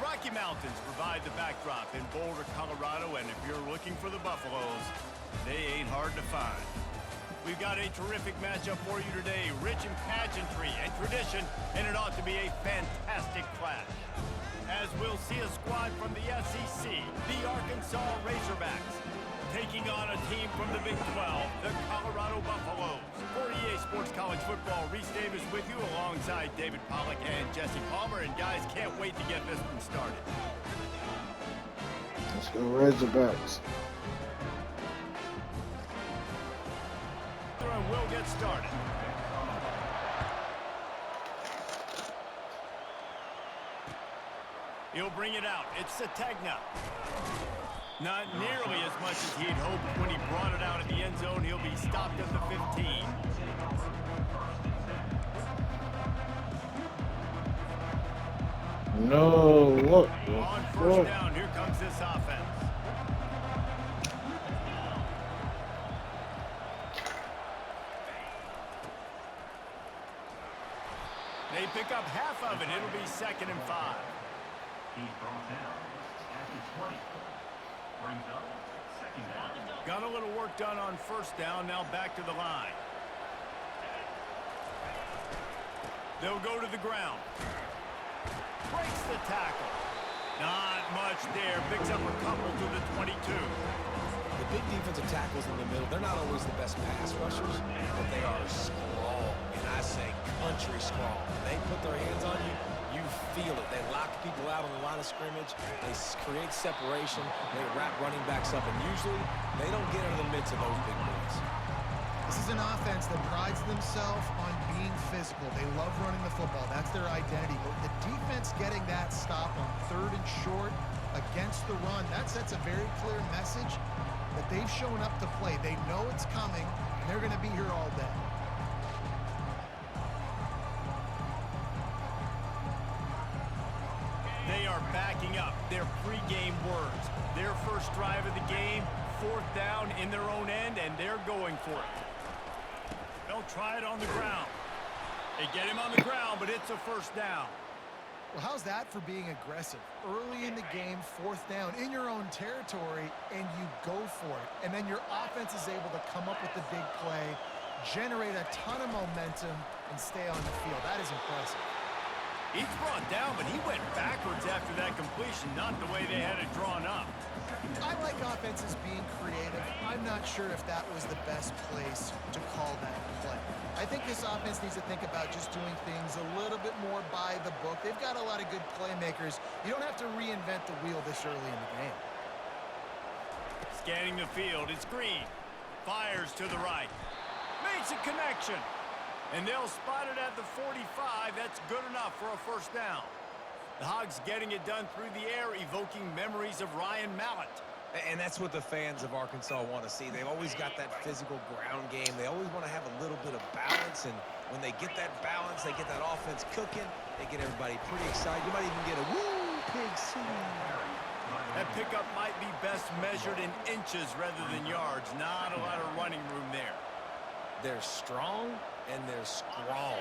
Rocky Mountains provide the backdrop in Boulder, Colorado, and if you're looking for the Buffaloes, they ain't hard to find. We've got a terrific matchup for you today, rich in pageantry and tradition, and it ought to be a fantastic clash. As we'll see a squad from the SEC, the Arkansas Razorbacks, taking on a team from the Big 12, the Colorado Buffaloes. For EA Sports College Football, Reese Davis with you alongside David Pollack and Jesse Palmer. And guys, can't wait to get this one started. Let's go Razorbacks. And we'll get started. He'll bring it out. It's Sategna. Not nearly as much as he'd hoped when he brought it out of the end zone. He'll be stopped at the 15. No, what? On first down, here comes this offense. They pick up half of it. It'll be 2nd and 5. He's brought down at the 20. Brings up 2nd down. Got a little work done on first down. Now back to the line. They'll go to the ground. Breaks the tackle. Not much there. Picks up a couple to the 22. The big defensive tackles in the middle, they're not always the best pass rushers, but they are strong. And I say country strong. They put their hands on you, you feel it. They lock people out on the line of scrimmage. They create separation. They wrap running backs up. And usually, they don't get into the midst of those big boys. This is an offense that prides themselves on being physical. They love running the football. That's their identity. But the defense getting that stop on 3rd and short against the run, that sets a very clear message that they've shown up to play. They know it's coming, and they're going to be here all day. They are backing up their pregame words. Their first drive of the game, 4th down in their own end, and they're going for it. They'll try it on the ground. They get him on the ground, but it's a 1st down. Well, how's that for being aggressive? Early in the game, 4th down in your own territory, and you go for it. And then your offense is able to come up with the big play, generate a ton of momentum, and stay on the field. That is impressive. He's brought down, but he went backwards after that completion, not the way they had it drawn up. I like offenses being creative. I'm not sure if that was the best place to call that play. I think this offense needs to think about just doing things a little bit more by the book. They've got a lot of good playmakers. You don't have to reinvent the wheel this early in the game. Scanning the field, it's Green. Fires to the right. Makes a connection. And they'll spot it at the 45. That's good enough for a 1st down. The Hogs getting it done through the air, evoking memories of Ryan Mallett. And that's what the fans of Arkansas want to see. They've always got that physical ground game. They always want to have a little bit of balance. And when they get that balance, they get that offense cooking. They get everybody pretty excited. You might even get a woo, pig sing. That pickup might be best measured in inches rather than yards. Not a lot of running room there. They're strong and they're strong.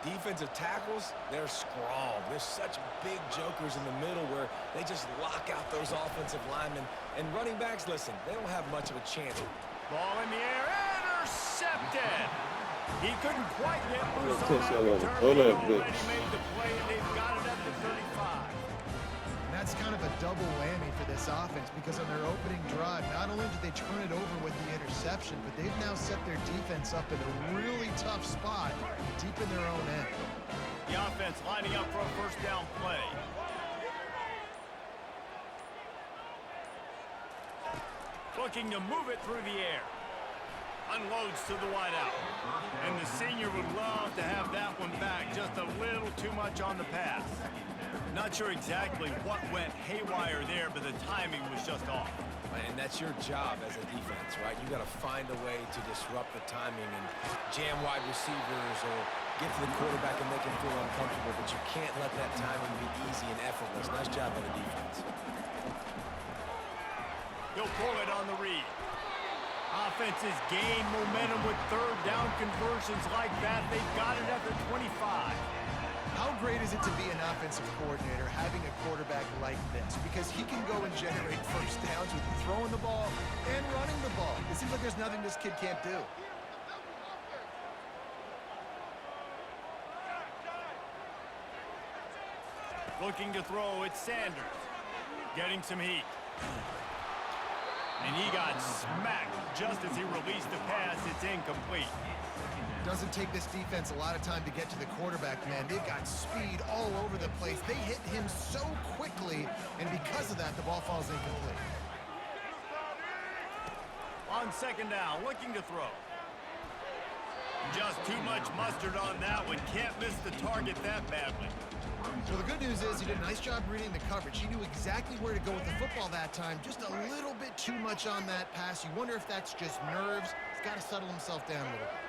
Defensive tackles, they're strong. There's such big jokers in the middle where they just lock out those offensive linemen. And running backs, listen, they don't have much of a chance. Ball in the air, intercepted. He couldn't quite get loose on that return. He already made the play, and they've got it at the 35. And that's kind of a double whammy for this offense because on their opening drive, not only did they turn it over with the interception, but they've now set their defense up in a really tough spot deep in their own end. The offense lining up for a 1st down play. Looking to move it through the air. Unloads to the wideout. And the senior would love to have that one back. Just a little too much on the pass. Not sure exactly what went haywire there, but the timing was just off. And that's your job as a defense, right? You got to find a way to disrupt the timing and jam wide receivers or get to the quarterback and make him feel uncomfortable, but you can't let that timing be easy and effortless. Nice job by the defense. He'll pull it on the read. Offenses gain momentum with 3rd down conversions like that. They've got it at the 25. How great is it to be an offensive coordinator having a quarterback like this? Because he can go and generate first downs with throwing the ball and running the ball. It seems like there's nothing this kid can't do. Looking to throw, it's Sanders. Getting some heat. And he got smacked just as he released the pass. It's incomplete. Doesn't take this defense a lot of time to get to the quarterback, man. They've got speed all over the place. They hit him so quickly, and because of that, the ball falls incomplete. On second down, looking to throw. Just too much mustard on that one. Can't miss the target that badly. Well, the good news is he did a nice job reading the coverage. He knew exactly where to go with the football that time. Just a little bit too much on that pass. You wonder if that's just nerves. He's got to settle himself down a little bit.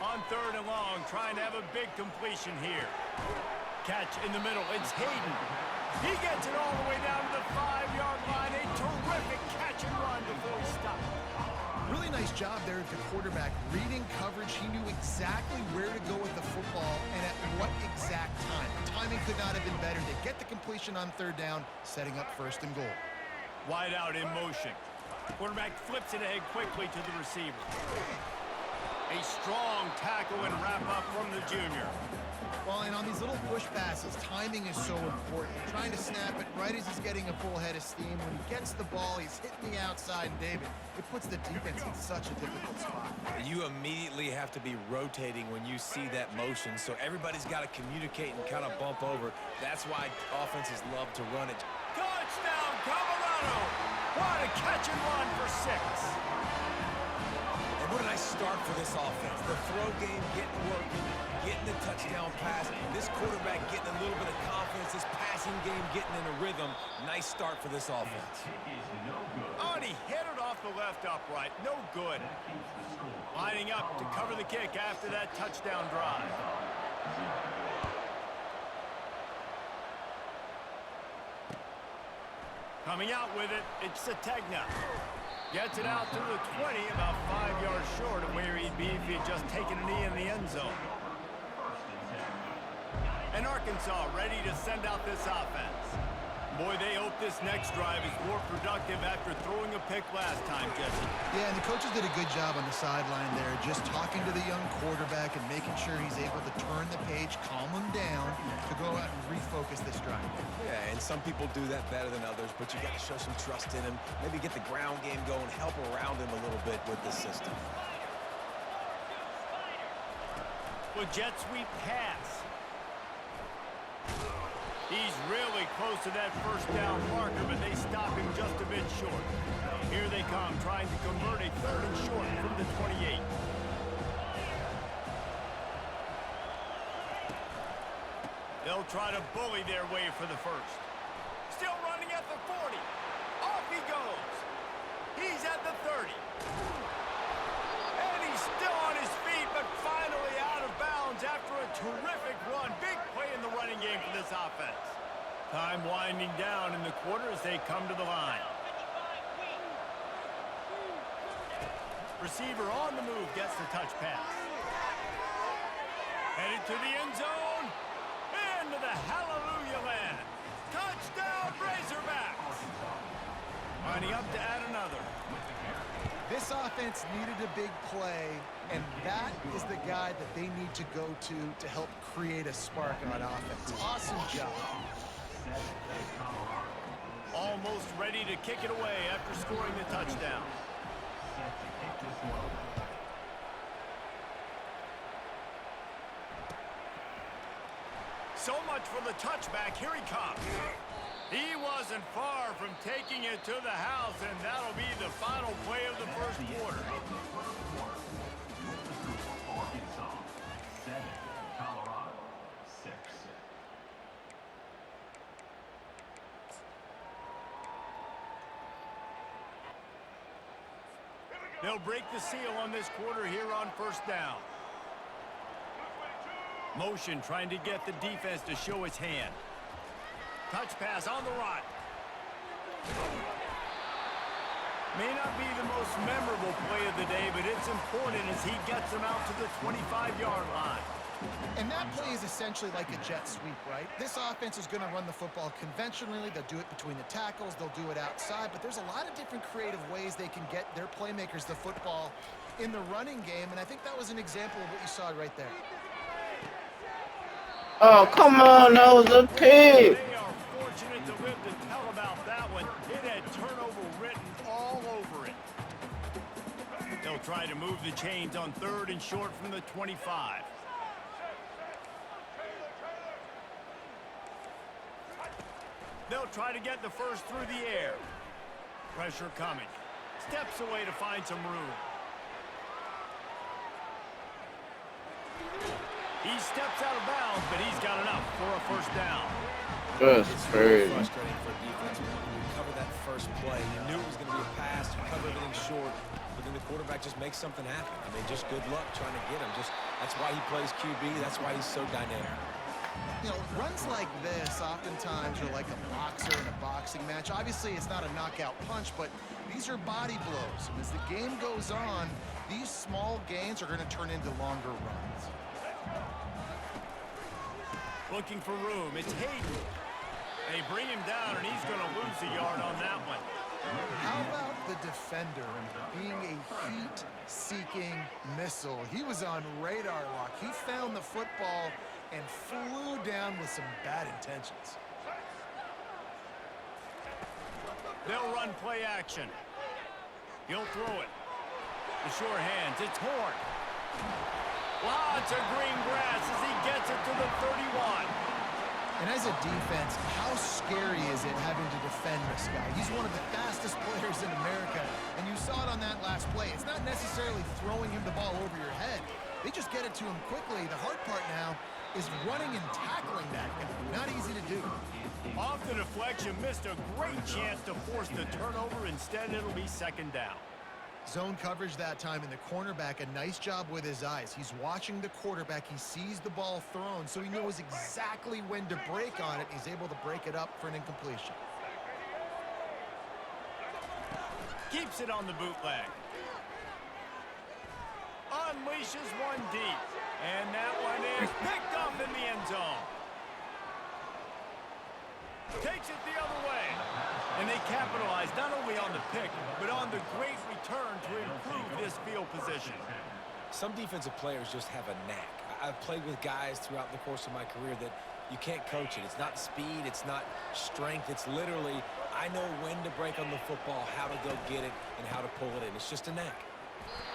On third and long, trying to have a big completion here. Catch in the middle. It's Hayden. He gets it all the way down to the 5-yard line. A terrific catch and run before he stopped. Really nice job there at the quarterback. Reading coverage, he knew exactly where to go with the football and at what exact time. The timing could not have been better to get the completion on third down, setting up first and goal. Wide out in motion. Quarterback flips it ahead quickly to the receiver. A strong tackle and wrap up from the junior. Well, and on these little push passes, timing is so important. Trying to snap it right as he's getting a full head of steam. When he gets the ball, he's hitting the outside, and David, it puts the defense in such a difficult spot. You immediately have to be rotating when you see that motion, so everybody's got to communicate and kind of bump over. That's why offenses love to run it. Touchdown, Colorado! What a catch and run for 6. And what a nice start for this offense. The throw game getting working, getting the touchdown pass. This quarterback getting a little bit of confidence. This passing game getting in a rhythm. Nice start for this offense. Oh, and he hit it off the left upright. No good. Lining up to cover the kick after that touchdown drive. Coming out with it, it's Sategna. Gets it out to the 20, about 5 yards short of where he'd be if he had just taken a knee in the end zone. And Arkansas ready to send out this offense. Boy, they hope this next drive is more productive after throwing a pick last time, Jesse. Yeah, and the coaches did a good job on the sideline there, just talking to the young quarterback and making sure he's able to turn the page, calm him down, to go out and refocus this drive. Yeah, and some people do that better than others, but you got to show some trust in him. Maybe get the ground game going, help around him a little bit with the system. With jet sweep pass. He's really close to that first down marker, but they stop him just a bit short. Here they come, trying to convert a third and short from the 28. They'll try to bully their way for the first. Still running at the 40. Off he goes. He's at the 30. And he's still on his feet, but finally out of bounds after a terrific run. Big play in the running game for this offense. Time winding down in the quarter as they come to the line. Receiver on the move gets the touch pass. Headed to the end zone. Into the hallelujah land. Touchdown, Razorbacks. Lining up to add another. This offense needed a big play, and that is the guy that they need to go to help create a spark on offense. Awesome job. Almost ready to kick it away after scoring the touchdown. So much for the touchback. Here he comes. He wasn't far from taking it to the house, and that'll be the final play of the first quarter. Arkansas 7, Colorado 6. They'll break the seal on this quarter here on first down. Motion trying to get the defense to show its hand. Touch pass on the right. May not be the most memorable play of the day, but it's important as he gets them out to the 25-yard line. And that play is essentially like a jet sweep, right? This offense is going to run the football conventionally. They'll do it between the tackles. They'll do it outside. But there's a lot of different creative ways they can get their playmakers the football in the running game. And I think that was an example of what you saw right there. Oh, come on, that was a pick. They are fortunate to live to tell about that one. It had turnover written all over it. They'll try to move the chains on 3rd and short from the 25. They'll try to get the first through the air. Pressure coming. Steps away to find some room. He steps out of bounds, but he's got enough for a first down. That's It's crazy. really frustrating for a defense when you cover that first play. You knew it was going to be a pass, you cover everything short, but then the quarterback just makes something happen. I mean, just good luck trying to get him. That's why he plays QB. That's why he's so dynamic. You know, runs like this oftentimes are like a boxer in a boxing match. Obviously, it's not a knockout punch, but these are body blows. And as the game goes on, these small gains are going to turn into longer runs. Looking for room. It's Hayden. They bring him down, and he's going to lose a yard on that one. How about the defender being a heat-seeking missile? He was on radar lock. He found the football and flew down with some bad intentions. They'll run play action. He'll throw it. The sure hands. It's Horn. Lots of green grass as he gets it to the 31. And as a defense, how scary is it having to defend this guy? He's one of the fastest players in America, and you saw it on that last play. It's not necessarily throwing him the ball over your head. They just get it to him quickly. The hard part now is running and tackling that guy. Not easy to do. Off the deflection, missed a great chance to force the turnover. Instead, it'll be 2nd down. Zone coverage that time, and the cornerback, a nice job with his eyes. He's watching the quarterback. He sees the ball thrown, so he knows exactly when to break on it. He's able to break it up for an incompletion. Keeps it on the bootleg. Unleashes one deep. And that one is picked up in the end zone. Takes it the other way. And they capitalize not only on the pick, but on the great return to improve this field position. Some defensive players just have a knack. I've played with guys throughout the course of my career that you can't coach it. It's not speed, it's not strength. It's literally, I know when to break on the football, how to go get it, and how to pull it in. It's just a knack.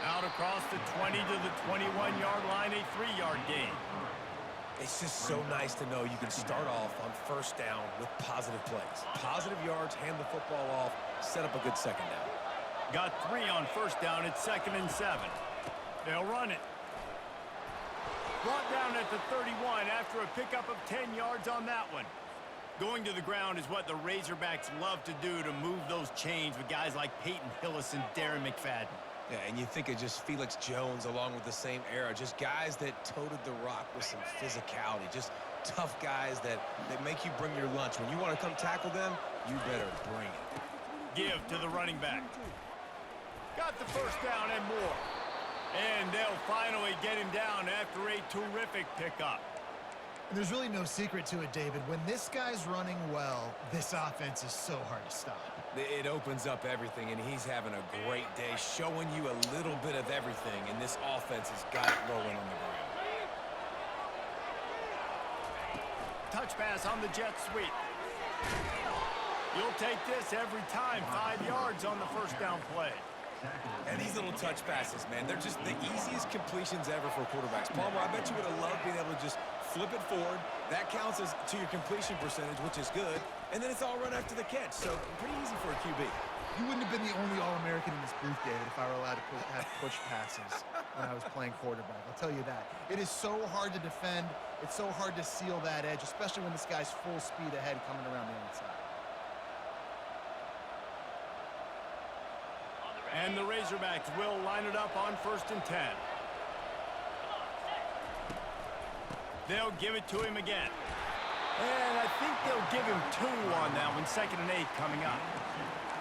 Out across the 20 to the 21-yard line, a 3-yard gain. It's just so nice to know you can start off on 1st down with positive plays. Positive yards, hand the football off, set up a good 2nd down. Got 3 on 1st down. It's 2nd and 7. They'll run it. Brought down at the 31 after a pickup of 10 yards on that one. Going to the ground is what the Razorbacks love to do to move those chains with guys like Peyton Hillis and Darren McFadden. Yeah, and you think of just Felix Jones along with the same era, just guys that toted the rock with some physicality, just tough guys that make you bring your lunch. When you want to come tackle them, you better bring it. Give to the running back. Got the 1st down and more. And they'll finally get him down after a terrific pickup. And there's really no secret to it, David. When this guy's running well, this offense is so hard to stop. It opens up everything, and he's having a great day, showing you a little bit of everything, and this offense has got it rolling on the ground. Touch pass on the jet sweep. You'll take this every time. 5 yards on the 1st down play. And these little touch passes, man, they're just the easiest completions ever for quarterbacks. Palmer, I bet you would have loved being able to just flip it forward. That counts as to your completion percentage, which is good. And then it's all run after the catch, so pretty easy for a QB. You wouldn't have been the only All-American in this booth, David, if I were allowed to have push passes when I was playing quarterback. I'll tell you that. It is so hard to defend. It's so hard to seal that edge, especially when this guy's full speed ahead coming around the outside. And the Razorbacks will line it up on 1st and 10. They'll give it to him again. And I think they'll give him 2 on that one. 2nd and 8 coming up.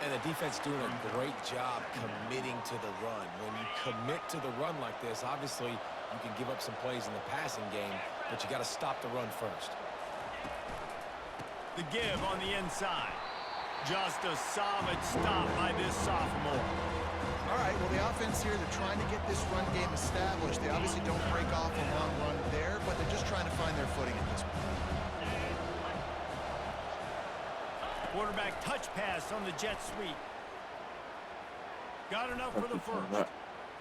And the defense doing a great job committing to the run. When you commit to the run like this, obviously you can give up some plays in the passing game, but you got to stop the run first. The give on the inside. Just a solid stop by this sophomore. All right, well, the offense here, they're trying to get this run game established. They obviously don't break off a long run there, but they're just trying to find their footing at this point. Quarterback touch pass on the jet sweep. Got enough for the first.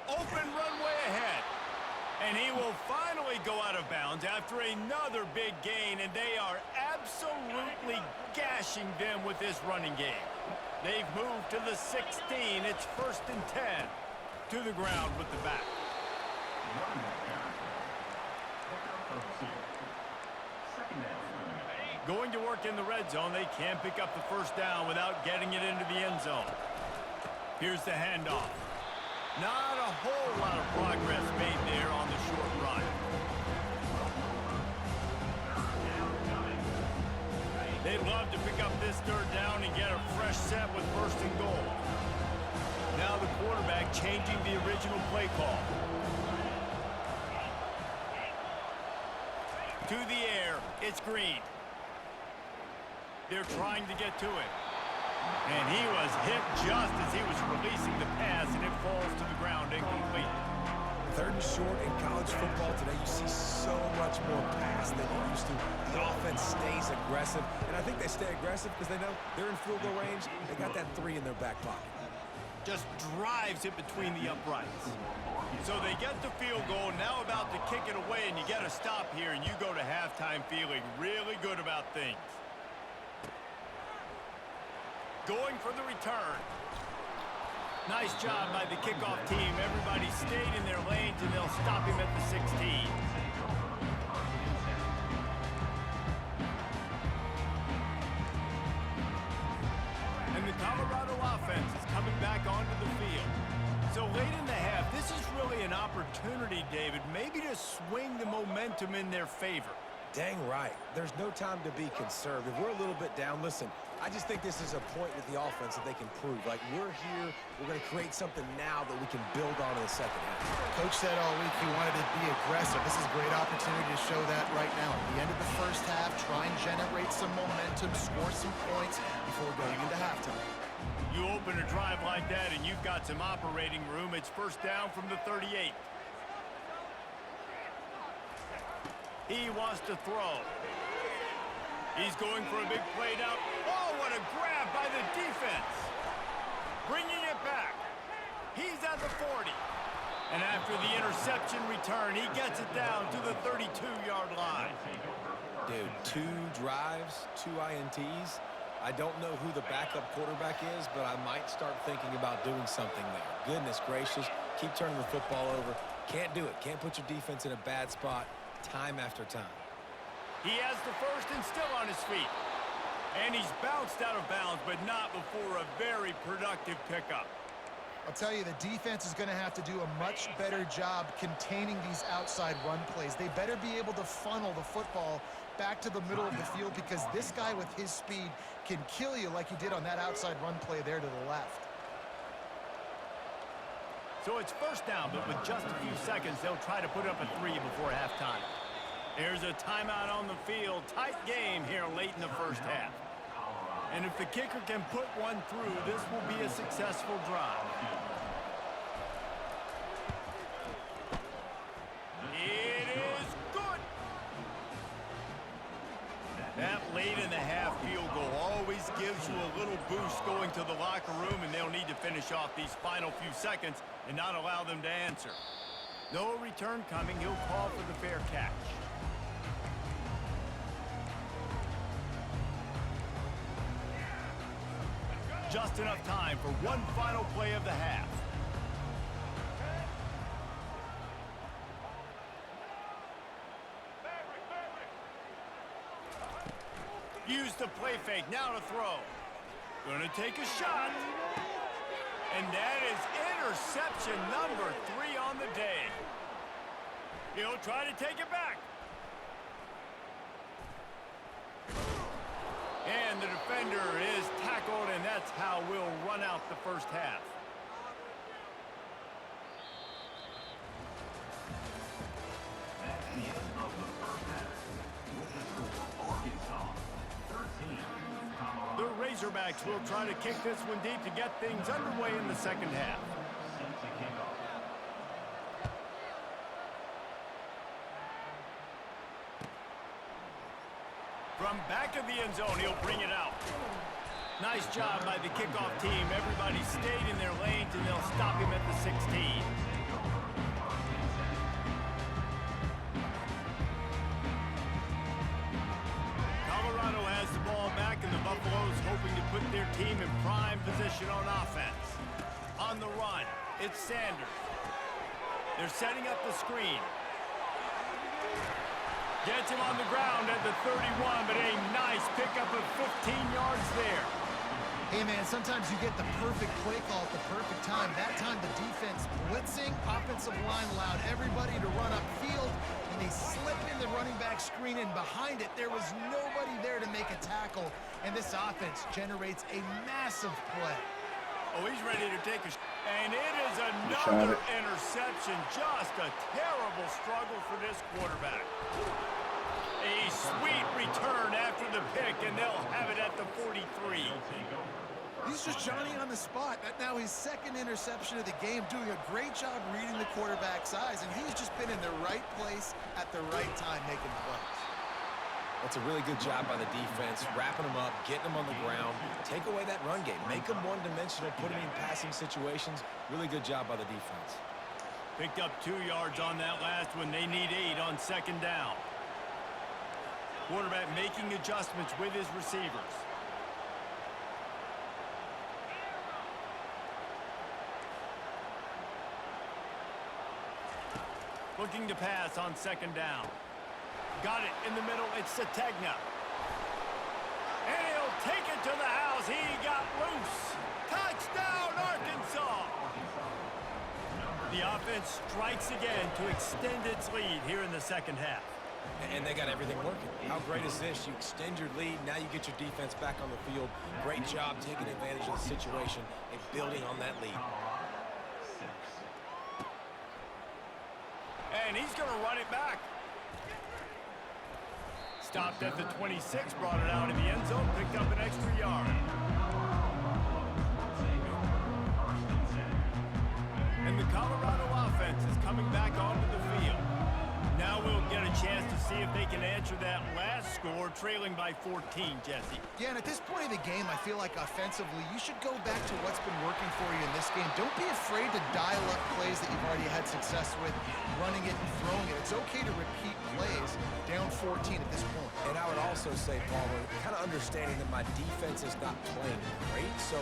Open runway ahead. And he will finally go out of bounds after another big gain, and they are absolutely gashing them with this running game. They've moved to the 16. It's 1st and 10. To the ground with the back. Going to work in the red zone. They can't pick up the first down without getting it into the end zone. Here's the handoff. Not a whole lot of progress made there on the short run. They'd love to pick up this 3rd down and get a fresh set with 1st and goal. Now the quarterback changing the original play call. To the air, it's Green. They're trying to get to it. And he was hit just as he was releasing the pass, and it falls to the ground incomplete. 3rd and short in college football today, you see so much more pass than you used to. The offense stays aggressive, and I think they stay aggressive because they know they're in field goal range. They got that 3 in their back pocket. Just drives it between the uprights. So they get the field goal, now about to kick it away, and you get a stop here, and you go to halftime feeling really good about things. Going for the return. Nice job by the kickoff team. Everybody stayed in their lanes, and they'll stop him at the 16. And the Colorado offense is coming back onto the field. So late in the half, this is really an opportunity, David, maybe to swing the momentum in their favor. Dang right. There's no time to be conservative. We're a little bit down. Listen, I just think this is a point with the offense that they can prove. Like, we're here, we're going to create something now that we can build on in the second half. Coach said all week he wanted to be aggressive. This is a great opportunity to show that right now. At the end of the first half, try and generate some momentum, score some points before going into halftime. You open a drive like that, and you've got some operating room. It's 1st down from the 38. He wants to throw. He's going for a big play now. Oh, what a grab by the defense. Bringing it back. He's at the 40. And after the interception return, he gets it down to the 32-yard line. Dude, 2 drives, 2 INTs. I don't know who the backup quarterback is, but I might start thinking about doing something there. Goodness gracious. Keep turning the football over. Can't do it. Can't put your defense in a bad spot time after time. He has the first and still on his feet. And he's bounced out of bounds, but not before a very productive pickup. I'll tell you, the defense is going to have to do a much better job containing these outside run plays. They better be able to funnel the football back to the middle of the field, because this guy with his speed can kill you like he did on that outside run play there to the left. So it's 1st down, but with just a few seconds, they'll try to put up a 3 before halftime. There's a timeout on the field. Tight game here late in the first half. And if the kicker can put one through, this will be a successful drive. It is good. That late in the half field goal always gives you a little boost going to the locker room, and they'll need to finish off these final few seconds and not allow them to answer. No return coming. He'll call for the fair catch. Just enough time for one final play of the half. Use the play fake, now to throw. Gonna take a shot. And that is interception number 3 on the day. He'll try to take it back. And the defender is tackled, and that's how we'll run out the first half. That's the end of the first half. With the score, Arkansas 13, The Colorado Razorbacks will try to kick this one deep to get things underway in the second half. set to kick off. From back of the end zone, he'll bring it out. Nice job by the kickoff team. Everybody stayed in their lanes, and they'll stop him at the 16. Colorado has the ball back, and the Buffaloes hoping to put their team in prime position on offense. On the run, it's Sanders. They're setting up the screen. Gets him on the ground at the 31, but a nice pickup of 15 yards there. Hey, man, sometimes you get the perfect play call at the perfect time. That time, the defense blitzing, offensive line allowed everybody to run upfield, and they slip in the running back screen, and behind it, there was nobody there to make a tackle, and this offense generates a massive play. Oh, he's ready to take a and it is another interception. Just a terrible struggle for this quarterback. A sweet return after the pick, and they'll have it at the 43. He's just Johnny on the spot. That now his second interception of the game, doing a great job reading the quarterback's eyes, and he's just been in the right place at the right time making plays. That's a really good job by the defense, wrapping them up, getting them on the ground. Take away that run game. Make them one-dimensional, put them in passing situations. Really good job by the defense. Picked up 2 yards on that last one. They need 8 on second down. Quarterback making adjustments with his receivers. Looking to pass on second down. Got it in the middle. It's Sategna. And he'll take it to the house. He got loose. Touchdown, Arkansas. The offense strikes again to extend its lead here in the second half. And they got everything working. How great is this? You extend your lead. Now you get your defense back on the field. Great job taking advantage of the situation and building on that lead. And he's going to run it back. Stopped at the 26, brought it out in the end zone, picked up an extra yard. And the Colorado offense is coming back onto the field. Now we'll get a chance to see if they can answer that last score, trailing by 14, Jesse. Yeah, and at this point of the game, I feel like offensively, you should go back to what's been working for you in this game. Don't be afraid to dial up plays that you've already had success with, running it and throwing it. It's okay to repeat plays down 14 at this point. And I would also say, Palmer, kind of understanding that my defense is not playing great, so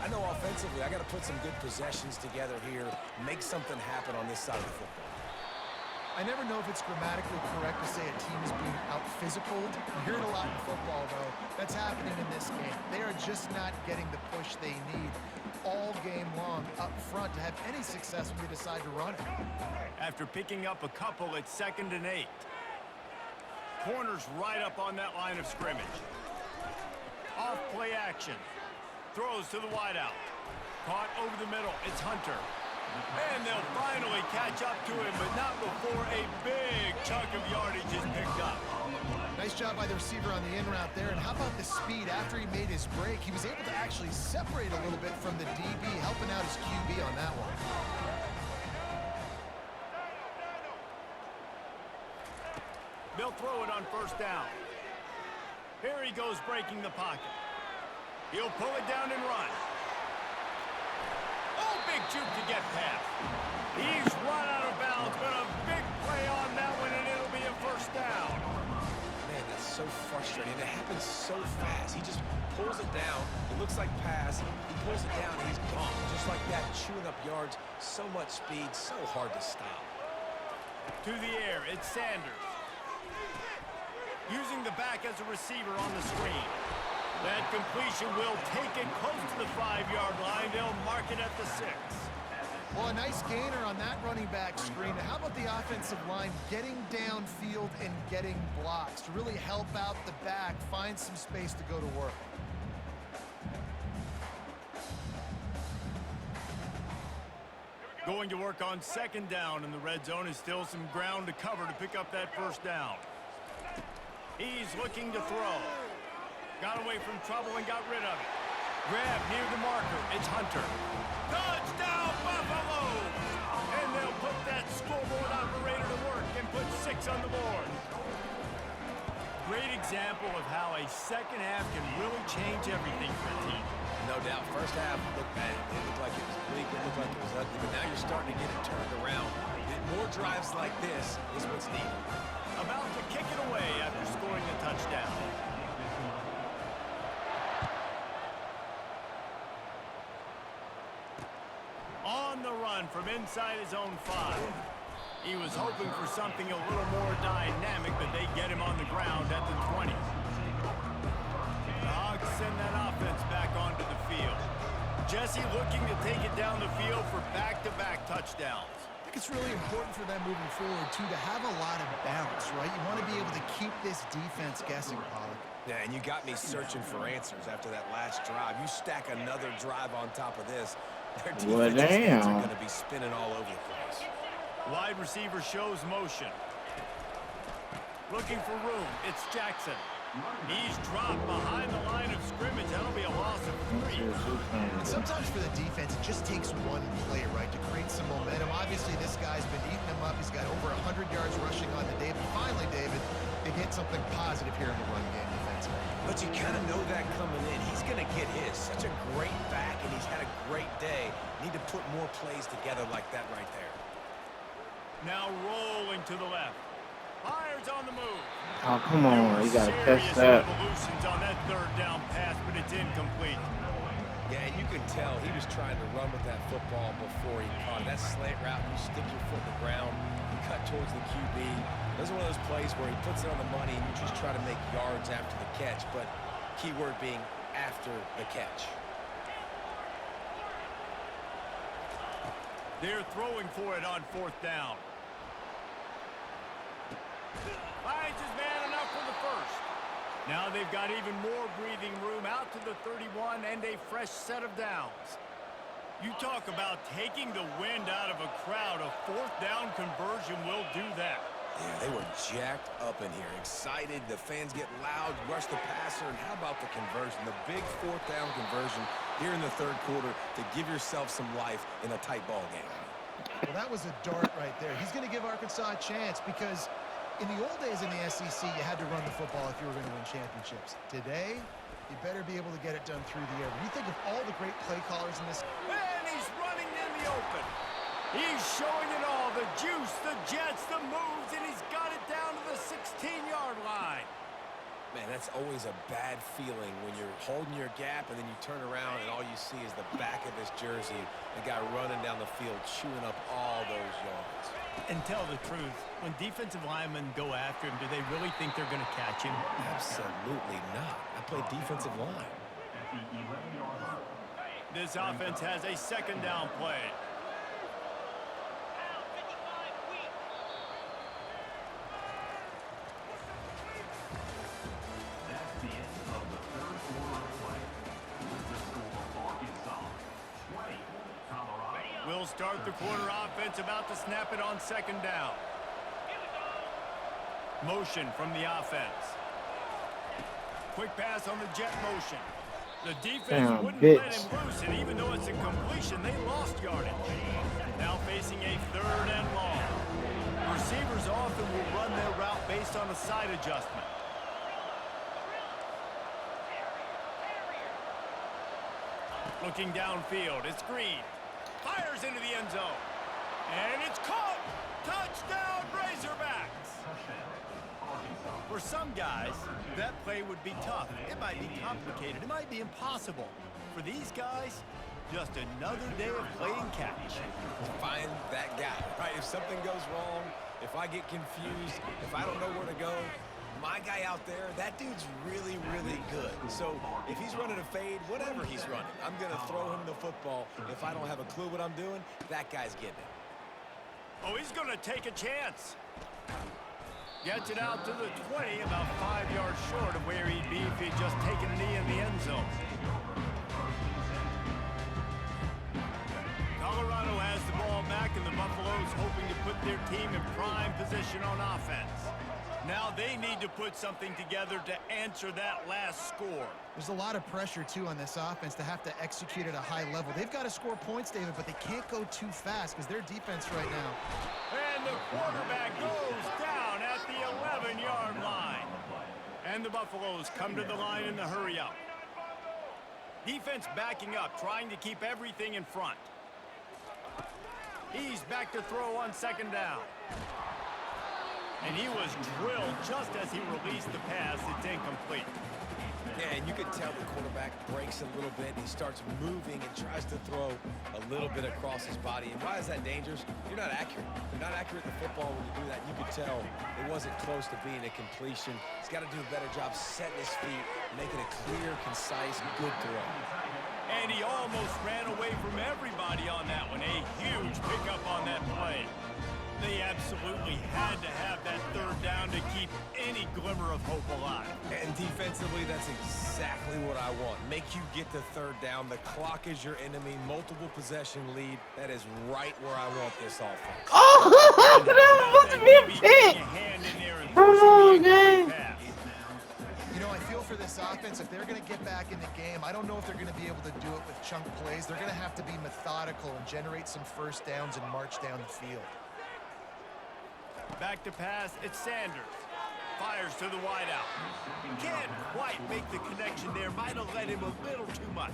I know offensively I got to put some good possessions together here, make something happen on this side of the football. I never know if it's grammatically correct to say a team is being out-physicaled. You hear it a lot in football, though. That's happening in this game. They are just not getting the push they need all game long up front to have any success when they decide to run it. After picking up a couple, it's 2nd and 8. Corners right up on that line of scrimmage. Off play action. Throws to the wideout. Caught over the middle. It's Hunter. And they'll finally catch up to him, but not before a big chunk of yardage is picked up. Nice job by the receiver on the in route there. And how about the speed after he made his break? He was able to actually separate a little bit from the DB, helping out his QB on that one. They'll throw it on first down. Here he goes breaking the pocket. He'll pull it down and run. Oh, big juke to get past. He's run out of bounds, but a big play on that one, and it'll be a first down. Man, that's so frustrating. It happens so fast. He just pulls it down. It looks like pass. He pulls it down, and he's gone. Just like that, chewing up yards. So much speed, so hard to stop. To the air, it's Sanders. Using the back as a receiver on the screen. That completion will take it close to the 5-yard line. They'll mark it at the 6. Well, a nice gainer on that running back screen. How about the offensive line getting downfield and getting blocks to really help out the back, find some space to go to work? Going to work on second down, and the red zone is still some ground to cover to pick up that first down. He's looking to throw. Got away from trouble and got rid of it. Grab near the marker. It's Hunter. Touchdown, Buffalo! And they'll put that scoreboard operator to work and put 6 on the board. Great example of how a second half can really change everything for a team. No doubt. First half looked bad. It looked like it was bleak. It looked like it was ugly. But now you're starting to get it turned around. More drives like this is what's needed. About to kick it away after scoring a touchdown. On the run from inside his own 5. He was hoping for something a little more dynamic, but they get him on the ground at the 20. The Hogs send that offense back onto the field. Jesse looking to take it down the field for back-to-back touchdowns. I think it's really important for them moving forward, too, to have a lot of balance, right? You want to be able to keep this defense guessing, Pollock. Yeah, and you got me searching for answers after that last drive. You stack another drive on top of this, their defensive heads are going to be spinning all over the place. Wide receiver shows motion. Looking for room. It's Jackson. He's dropped behind the line of scrimmage. That'll be a loss of 3. And sometimes for the defense, it just takes one play, right, to create some momentum. Obviously, this guy's been eating them up. He's got over 100 yards rushing on the day. But finally, David, they get something positive here in the run game defensively. But you kind of know that coming in. He's going to get his. Such a great back, and he's had a great day. Need to put more plays together like that right there. Now rolling to the left. Fires on the move. Oh, come on. You got to catch that. Evolutions on that third down pass, but it's incomplete. Yeah, and you can tell he was trying to run with that football before he caught it. That slant route, you stick your foot in the ground, you cut towards the QB. Those are one of those plays where he puts it on the money and you just try to make yards after the catch, but key word being after the catch. They're throwing for it on 4th down. Finds his man enough for the first. Now they've got even more breathing room out to the 31 and a fresh set of downs. You talk about taking the wind out of a crowd. A 4th down conversion will do that. Yeah, they were jacked up in here, excited. The fans get loud, rush the passer, and how about the conversion? The big 4th down conversion here in the 3rd quarter to give yourself some life in a tight ball game. Well, that was a dart right there. He's going to give Arkansas a chance because in the old days in the SEC, you had to run the football if you were going to win championships. Today, you better be able to get it done through the air. When you think of all the great play callers in this... And he's running in the open. He's showing it all. The juice, the jets, the moves, and he's got it down to the 16-yard line. Man, that's always a bad feeling when you're holding your gap and then you turn around and all you see is the back of his jersey. The guy running down the field, chewing up all those yards. And tell the truth, when defensive linemen go after him, do they really think they're going to catch him? Absolutely not. I play defensive line. This offense has a 2nd down play. That's the end of the 3rd quarter of play. With the score, Arkansas 20, Colorado. We'll start the quarter offense, about to snap it on 2nd down. Motion from the offense. Quick pass on the jet motion. The defense wouldn't let him loose, and even though it's a completion, they lost yardage. Now facing a 3rd and long. Receivers often will run their route based on a side adjustment. Looking downfield, it's Green. Fires into the end zone. And it's caught! Touchdown, Razorbacks! For some guys, that play would be tough. It might be complicated. It might be impossible. For these guys, just another day of playing catch. Find that guy, right? If something goes wrong, if I get confused, if I don't know where to go, my guy out there, that dude's really, really good. So if he's running a fade, whatever he's running, I'm going to throw him the football. If I don't have a clue what I'm doing, that guy's getting it. Oh, he's going to take a chance. Gets it out to the 20, about 5 yards short of where he'd be if he'd just taken a knee in the end zone. Colorado has the ball back, and the Buffaloes hoping to put their team in prime position on offense. Now they need to put something together to answer that last score. There's a lot of pressure, too, on this offense to have to execute at a high level. They've got to score points, David, but they can't go too fast because their defense right now. And the quarterback goes down at the 11-yard line. And the Buffaloes come to the line in the hurry-up. Defense backing up, trying to keep everything in front. He's back to throw on second down. And he was drilled just as he released the pass. It's incomplete. Yeah, and you can tell the quarterback breaks a little bit. He starts moving and tries to throw a little bit across his body. And why is that dangerous? You're not accurate. You're not accurate in the football when you do that. You could tell it wasn't close to being a completion. He's got to do a better job setting his feet, making a clear, concise, good throw. And he almost ran away from everybody on that one. A huge pickup on that play. They absolutely had to have that third down to keep any glimmer of hope alive. And defensively, that's exactly what I want. Make you get the third down. The clock is your enemy. Multiple possession lead. That is right where I want this offense. Oh, that must be a pick. Oh, man. You know, I feel for this offense, if they're going to get back in the game, I don't know if they're going to be able to do it with chunk plays. They're going to have to be methodical and generate some first downs and march down the field. Back to pass, it's Sanders. Fires to the wideout. Can't quite make the connection there. Might have let him a little too much.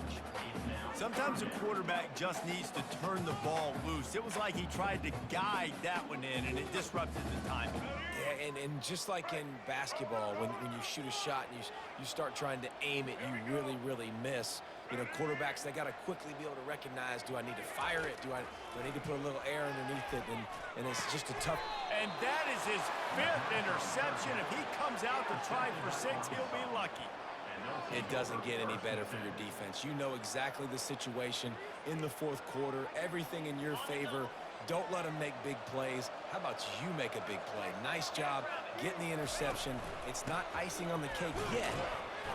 Sometimes a quarterback just needs to turn the ball loose. It was like he tried to guide that one in, and it disrupted the timing. Yeah, and just like in basketball, when you shoot a shot and you start trying to aim it, you really, really miss. You know, quarterbacks, they got to quickly be able to recognize, do I need to fire it? Do I need to put a little air underneath it? And it's just a tough. And that is his 5th interception. If he comes out to try for 6, he'll be lucky. It doesn't get any better for your defense. You know exactly the situation in the 4th quarter. Everything in your favor. Don't let them make big plays. How about you make a big play? Nice job getting the interception. It's not icing on the cake yet.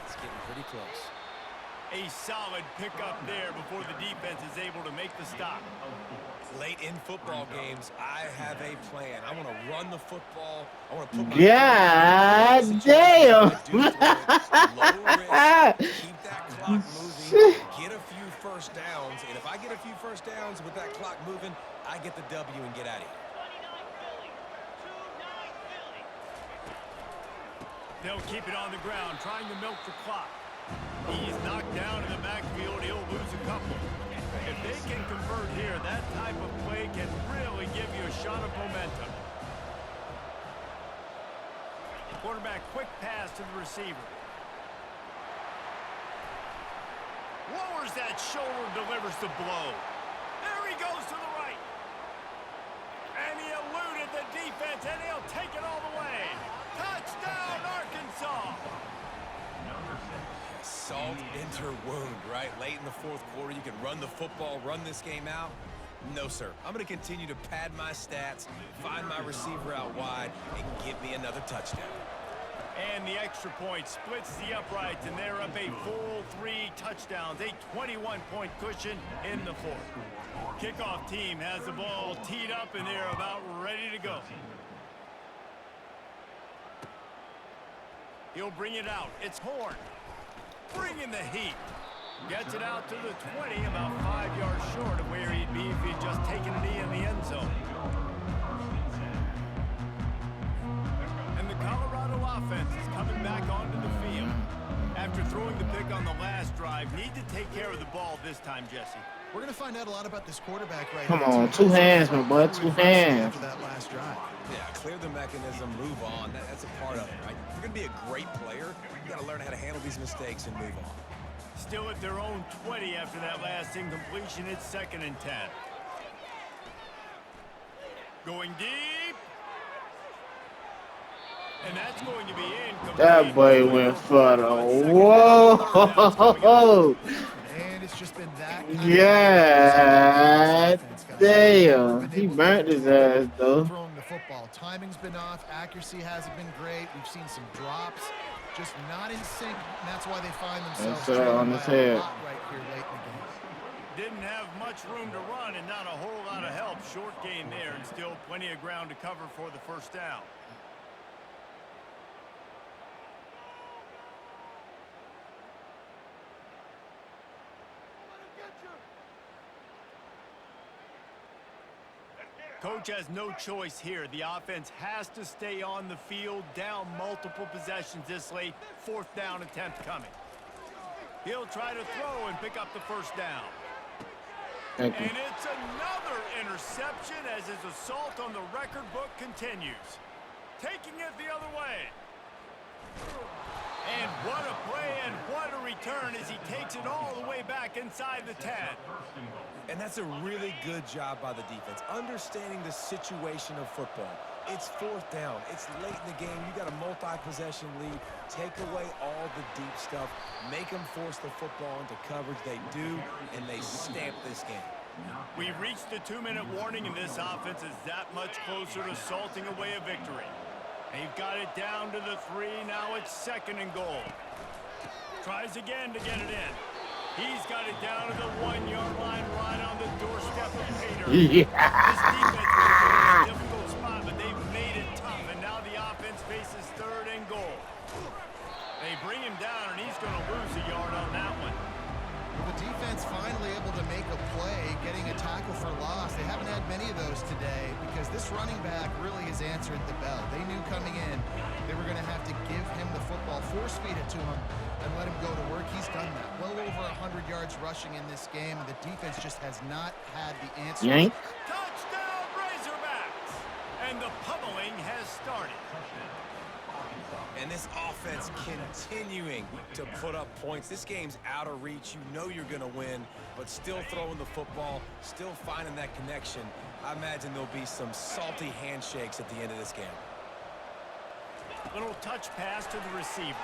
It's getting pretty close. A solid pickup there before the defense is able to make the stop. Late in football games, I have a plan. I want to run the football. I want to put my God damn. low risk, keep that clock moving, get a few first downs. And if I get a few first downs with that clock moving, I get the W and get out of here. They'll keep it on the ground, trying to milk the clock. He's knocked down in the backfield. He'll lose a couple. If they can convert here, that type of play can really give you a shot of momentum. Quarterback, quick pass to the receiver. Lowers that shoulder, delivers the blow. There he goes to the right. And he eluded the defense, and he'll take it all the way. Touchdown, Arkansas. Salt into wound, right? Late in the 4th quarter, you can run the football, run this game out. No, sir. I'm going to continue to pad my stats, find my receiver out wide, and give me another touchdown. And the extra point splits the uprights, and they're up a full 3 touchdowns, a 21-point cushion in the 4th. Kickoff team has the ball teed up, and they're about ready to go. He'll bring it out. It's Horn. Bringing the heat. Gets it out to the 20, about 5 yards short of where he'd be if he'd just taken a knee in the end zone. And the Colorado offense is coming back onto the field. After throwing the pick on the last drive, need to take care of the ball this time, Jesse. We're going to find out a lot about this quarterback right Come here. on, 2 hands, my boy, 2 hands. After that last drive. Yeah, clear the mechanism, move on. That's a part of it, right? If you're going to be a great player, you got to learn how to handle these mistakes and move on. Still at their own 20 after that last incompletion. It's 2nd and 10. Going deep. And that's going to be incomplete. That boy went for the whoa. And it's just been that kind of Yeah, damn. He burnt his ass though. throwing the football. Timing's been off. Accuracy hasn't been great. We've seen some drops, just not in sync. And that's why they find themselves Yes, sir, on trailing his by a head. lot right here late in the game. Didn't have much room to run and not a whole lot of help. Short gain there and still plenty of ground to cover for the first down. Coach has no choice here. The offense has to stay on the field, down multiple possessions this late. Fourth down attempt coming. He'll try to throw and pick up the first down. Thank you. And it's another interception as his assault on the record book continues. Taking it the other way. And what a play and what a return as he takes it all the way back inside the 10. And that's a really good job by the defense, understanding the situation of football. It's fourth down. It's late in the game. You got a multi-possession lead. Take away all the deep stuff. Make them force the football into coverage. They do, and they stamp this game. We've reached the 2-minute warning, and this offense is that much closer to salting away a victory. They've got it down to the 3. Now it's 2nd and goal. Tries again to get it in. He's got it down to the 1-yard line right on the doorstep of Peter. Yeah. This defense was in a difficult spot, but they've made it tough, and now the offense faces 3rd and goal. They bring him down, and he's going to lose a yard on that one. Well, the defense finally able to make a play, getting a tackle for loss. They haven't had many of those today because this running back really has answered the bell. They knew coming in they were going to have to give him the football, force feed it to him, and let him go to work. He's done that. Well over 100 yards rushing in this game, and the defense just has not had the answer. Yank. Touchdown, Razorbacks! And the pummeling has started. And this offense continuing to put up points. This game's out of reach. You know you're going to win, but still throwing the football, still finding that connection. I imagine there'll be some salty handshakes at the end of this game. Little touch pass to the receiver.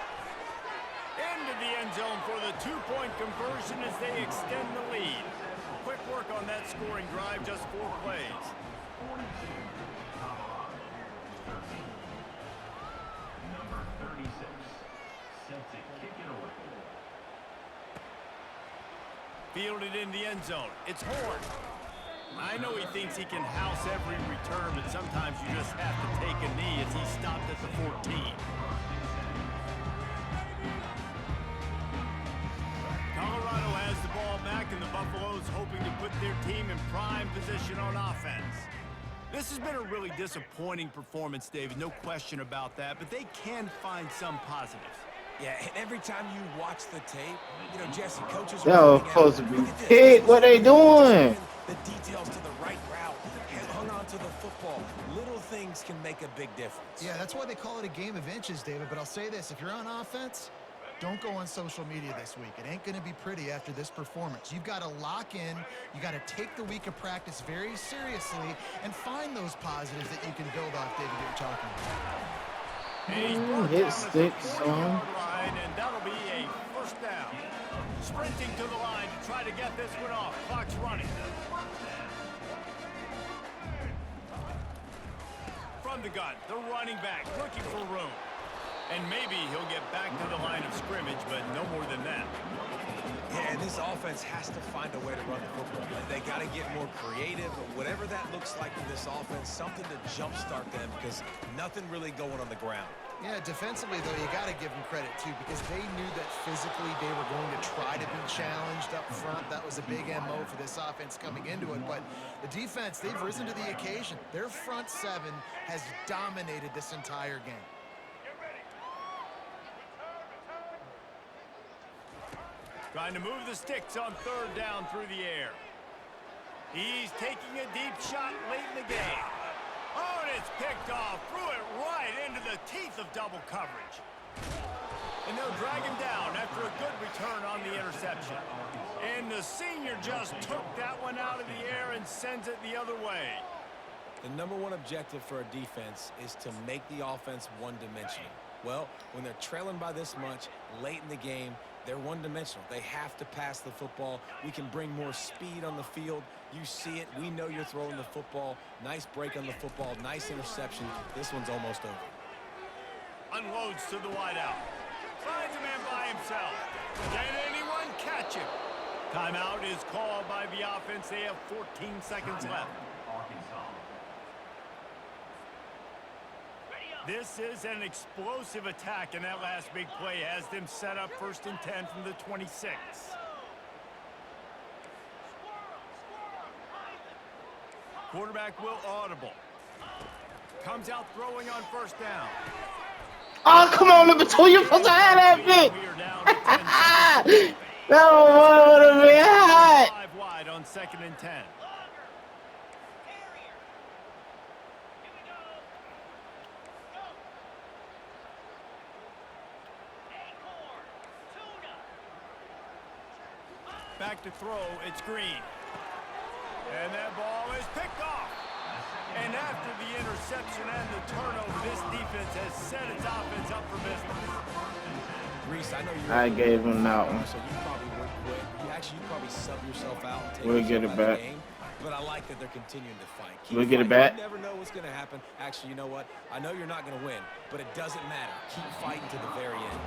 Into the end zone for the 2-point conversion as they extend the lead. Quick work on that scoring drive, just 4 plays. Number 36. Set to kick it away. Fielded in the end zone. It's Horn. I know he thinks he can house every return, but sometimes you just have to take a knee as he stopped at the 14. Colorado has the ball back, and the Buffaloes hoping to put their team in prime position on offense. This has been a really disappointing performance, David, no question about that, but they can find some positives. Yeah, and every time you watch the tape, you know, Jesse, coaches That was supposed to be pick. What they doing? The details to the right route, hung on to the football. Little things can make a big difference. Yeah, that's why they call it a game of inches, David. But I'll say this, if you're on offense, don't go on social media this week. It ain't going to be pretty after this performance. You've got to lock in. You got to take the week of practice very seriously and find those positives that you can build off, David, that you're talking about. Hit sticks on. Line, and that'll be a first down. Sprinting to the line to try to get this one off. Clock's running. From the gun, the running back looking for room. And maybe he'll get back to the line of scrimmage, but no more than that. Yeah, and this offense has to find a way to run the football. They got to get more creative, whatever that looks like for this offense, something to jumpstart them because nothing really going on the ground. Yeah, defensively, though, you got to give them credit, too, because they knew that physically they were going to try to be challenged up front. That was a big MO for this offense coming into it. But the defense, they've risen to the occasion. Their front seven has dominated this entire game. Trying to move the sticks on 3rd down through the air. He's taking a deep shot late in the game. Oh, and it's picked off. Threw it right into the teeth of double coverage. And they'll drag him down after a good return on the interception. And the senior just took that one out of the air and sends it the other way. The number one objective for a defense is to make the offense one-dimensional. Well, when they're trailing by this much late in the game, they're one-dimensional. They have to pass the football. We can bring more speed on the field. You see it. We know you're throwing the football. Nice break on the football. Nice interception. This one's almost over. Unloads to the wideout. Finds a man by himself. Can anyone catch him? Timeout is called by the offense. They have 14 seconds left. Arkansas. This is an explosive attack, and that last big play has them set up 1st and 10 from the 26. Quarterback will audible. Comes out throwing on 1st down. Oh, come on, number 2, you're supposed to have that bit. We are down to 10 seconds. That one would have been hot. 5 wide on 2nd and 10. Back to throw, it's Green. And that ball is picked off. And after the interception and the turnover, this defense has set its offense up for business. Reese, I know you. I gave him that one. So you probably would quit. You probably sub yourself out and take We'll yourself get it out of the back. game. But I like that they're continuing to fight. Keep We'll get it fighting. back. You never know what's going to happen. Actually, you know what? I know you're not going to win, but it doesn't matter. Keep fighting to the very end.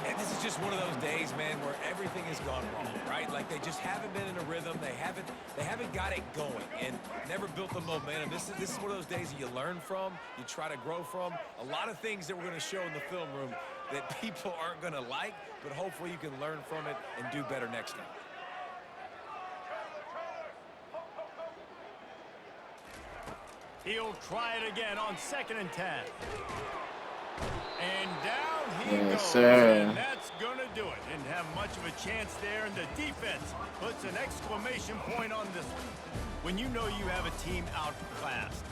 And this is just one of those days, man, where everything has gone wrong, right? Like they just haven't been in a rhythm. They haven't got it going and never built the momentum. This is one of those days that you learn from, you try to grow from. A lot of things that we're going to show in the film room that people aren't going to like, but hopefully you can learn from it and do better next time. He'll try it again on 2nd and 10. And down he Yes, goes. sir. And that's going to do it. Didn't have much of a chance there, and the defense puts an exclamation point on this one. When you know you have a team outclassed,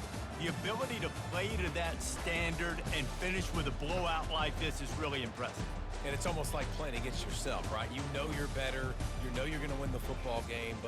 the ability to play to that standard and finish with a blowout like this is really impressive. And it's almost like playing against yourself, right? You know you're better. You know you're going to win the football game.